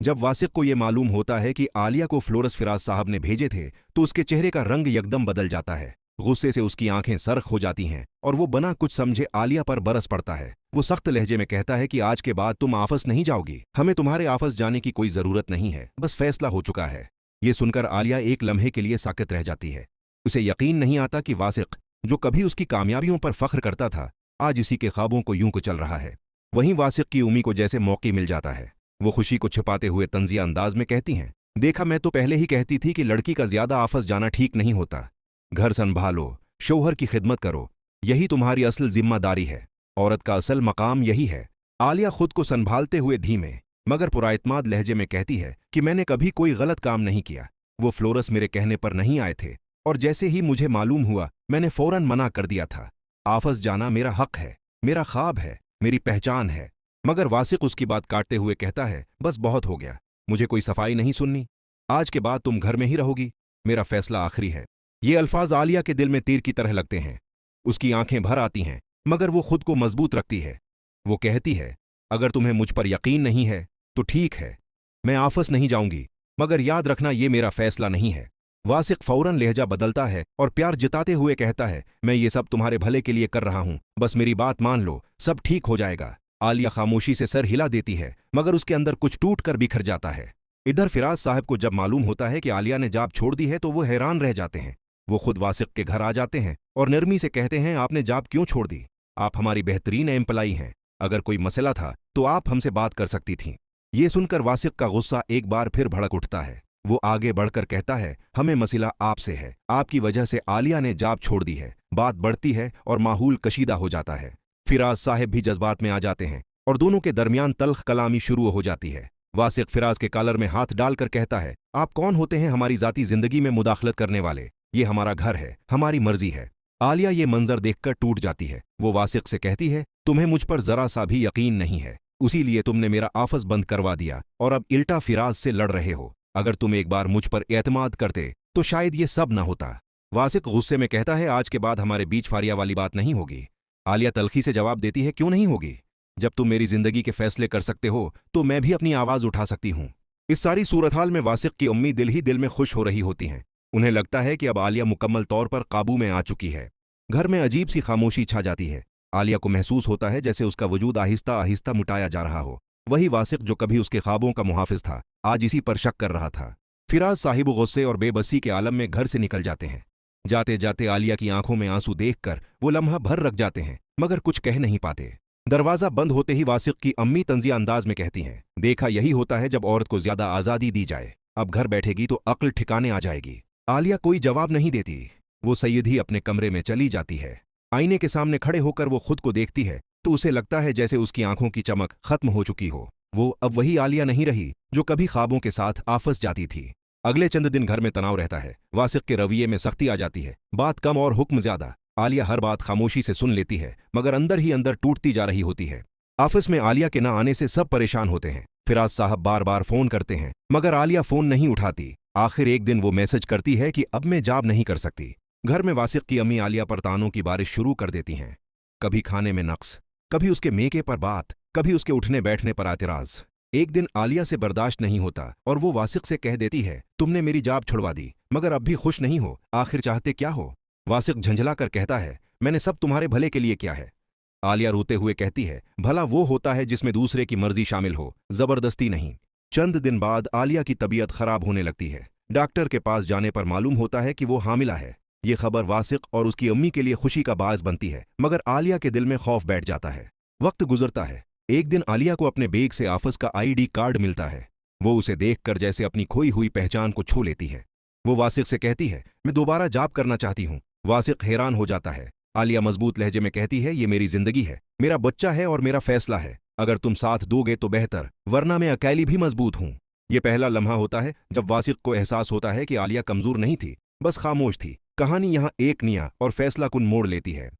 जब वासिक को ये मालूम होता है कि आलिया को फ्लोरस फिराज साहब ने भेजे थे तो उसके चेहरे का रंग यकदम बदल जाता है। गुस्से से उसकी आंखें सरख हो जाती हैं और वो बना कुछ समझे आलिया पर बरस पड़ता है। वो सख्त लहजे में कहता है कि आज के बाद तुम आफस नहीं जाओगी, हमें तुम्हारे आफस जाने की कोई जरूरत नहीं है, बस फैसला हो चुका है। ये सुनकर आलिया एक लम्हे के लिए साकित रह जाती है। उसे यकीन नहीं आता कि वासिक, जो कभी उसकी कामयाबियों पर फख्र करता था, आज इसी के ख्वाबों को यूं को चल रहा है। वहीं वासिक की उम्मी को जैसे मौके मिल जाता है। वो खुशी को छिपाते हुए तंजिया अंदाज में कहती हैं, देखा, मैं तो पहले ही कहती थी कि लड़की का ज्यादा आफस जाना ठीक नहीं होता। घर संभालो, शौहर की खिदमत करो, यही तुम्हारी असल जिम्मेदारी है। औरत का असल मकाम यही है। आलिया खुद को संभालते हुए धीमे मगर पुराइतमाद लहजे में कहती है कि मैंने कभी कोई गलत काम नहीं किया। वो फ्लोरस मेरे कहने पर नहीं आए थे और जैसे ही मुझे मालूम हुआ मैंने फौरन मना कर दिया था। आफस जाना मेरा हक है, मेरा ख्वाब है, मेरी पहचान है। मगर वासिक उसकी बात काटते हुए कहता है, बस बहुत हो गया, मुझे कोई सफाई नहीं सुननी। आज के बाद तुम घर में ही रहोगी, मेरा फैसला आखिरी है। ये अल्फाज आलिया के दिल में तीर की तरह लगते हैं। उसकी आंखें भर आती हैं मगर वो खुद को मजबूत रखती है। वो कहती है, अगर तुम्हें मुझ पर यकीन नहीं है तो ठीक है, मैं आफस नहीं जाऊंगी, मगर याद रखना ये मेरा फैसला नहीं है। वासिक फौरन लहजा बदलता है और प्यार जताते हुए कहता है, मैं ये सब तुम्हारे भले के लिए कर रहा हूं, बस मेरी बात मान लो, सब ठीक हो जाएगा। आलिया खामोशी से सर हिला देती है मगर उसके अंदर कुछ टूट कर बिखर जाता है। इधर फिराज साहब को जब मालूम होता है कि आलिया ने जाब छोड़ दी है तो वो हैरान रह जाते हैं। वो खुद वासिक के घर आ जाते हैं और नरमी से कहते हैं, आपने जाब क्यों छोड़ दी? आप हमारी बेहतरीन एम्प्लाई हैं, अगर कोई मसला था तो आप हमसे बात कर सकती थीं। ये सुनकर वासिक का गुस्सा एक बार फिर भड़क उठता है। वो आगे बढ़कर कहता है, हमें मसला आपसे है, आपकी वजह से आलिया ने जाब छोड़ दी है। बात बढ़ती है और माहौल कशीदा हो जाता है। फिराज साहब भी जज्बात में आ जाते हैं और दोनों के दरमियान तल्ख कलामी शुरू हो जाती है। वासिक फिराज के कॉलर में हाथ डालकर कहता है, आप कौन होते हैं हमारी जाती जिंदगी में मुदाखलत करने वाले? ये हमारा घर है, हमारी मर्जी है। आलिया ये मंजर देखकर टूट जाती है। वो वासिक से कहती है, तुम्हें मुझ पर जरा सा भी यकीन नहीं है, उसी लिए तुमने मेरा आफस बंद करवा दिया और अब इल्टा फिराज से लड़ रहे हो। अगर तुम एक बार मुझ पर एतमाद करते तो शायद ये सब न होता। वासिक गुस्से में कहता है, आज के बाद हमारे बीच फारिया वाली बात नहीं होगी। आलिया तल्खी से जवाब देती है, क्यों नहीं होगी? जब तुम मेरी जिंदगी के फैसले कर सकते हो तो मैं भी अपनी आवाज उठा सकती हूं। इस सारी सूरत हाल में वासिक की अम्मी दिल ही दिल में खुश हो रही होती हैं। उन्हें लगता है कि अब आलिया मुकम्मल तौर पर काबू में आ चुकी है। घर में अजीब सी खामोशी छा जाती है। आलिया को महसूस होता है जैसे उसका वजूद आहिस्ता आहिस्ता मिटाया जा रहा हो। वही वासिक जो कभी उसके ख्वाबों का मुहाफिज था, आज इसी पर शक कर रहा था। फिराज साहिब गुस्से और बेबसी के आलम में घर से निकल जाते हैं। जाते जाते आलिया की आंखों में आंसू देखकर वो लम्हा भर रख जाते हैं मगर कुछ कह नहीं पाते। दरवाजा बंद होते ही वासिक की अम्मी तंजिया अंदाज में कहती हैं, देखा, यही होता है जब औरत को ज्यादा आजादी दी जाए। अब घर बैठेगी तो अक्ल ठिकाने आ जाएगी। आलिया कोई जवाब नहीं देती। वो सैयद ही अपने कमरे में चली जाती है। आईने के सामने खड़े होकर वो खुद को देखती है तो उसे लगता है जैसे उसकी आंखों की चमक खत्म हो चुकी हो। वो अब वही आलिया नहीं रही जो कभी ख्वाबों के साथ आफस जाती थी। अगले चंद दिन घर में तनाव रहता है। वासिक के रवैये में सख्ती आ जाती है, बात कम और हुक्म ज्यादा। आलिया हर बात खामोशी से सुन लेती है मगर अंदर ही अंदर टूटती जा रही होती है। ऑफिस में आलिया के न आने से सब परेशान होते हैं। फिराज साहब बार बार फोन करते हैं मगर आलिया फोन नहीं उठाती। आखिर एक दिन वो मैसेज करती है कि अब मैं जॉब नहीं कर सकती। घर में वासिक की अम्मी आलिया पर तानों की बारिश शुरू कर देती हैं। कभी खाने में नक्स, कभी उसके मेके पर बात, कभी उसके उठने बैठने पर एतराज। एक दिन आलिया से बर्दाश्त नहीं होता और वो वासिक से कह देती है, तुमने मेरी जॉब छुड़वा दी मगर अब भी खुश नहीं हो, आखिर चाहते क्या हो? वासिक झंझला कर कहता है, मैंने सब तुम्हारे भले के लिए किया है। आलिया रोते हुए कहती है, भला वो होता है जिसमें दूसरे की मर्जी शामिल हो, जबरदस्ती नहीं। चंद दिन बाद आलिया की तबीयत खराब होने लगती है। डॉक्टर के पास जाने पर मालूम होता है कि वो हामिला है। ये खबर वासिक और उसकी अम्मी के लिए खुशी का बायस बनती है मगर आलिया के दिल में खौफ बैठ जाता है। वक्त गुजरता है। एक दिन आलिया को अपने बेग से ऑफिस का आईडी कार्ड मिलता है। वो उसे देखकर जैसे अपनी खोई हुई पहचान को छू लेती है। वो वासिक से कहती है, मैं दोबारा जॉब करना चाहती हूँ। वासिक हैरान हो जाता है। आलिया मजबूत लहजे में कहती है, ये मेरी जिंदगी है, मेरा बच्चा है और मेरा फैसला है। अगर तुम साथ दोगे तो बेहतर, वरना मैं अकेली भी मजबूत हूँ। ये पहला लम्हा होता है जब वासिक को एहसास होता है कि आलिया कमजोर नहीं थी, बस खामोश थी। कहानी यहाँ एक नया और फैसला कुन मोड़ लेती है।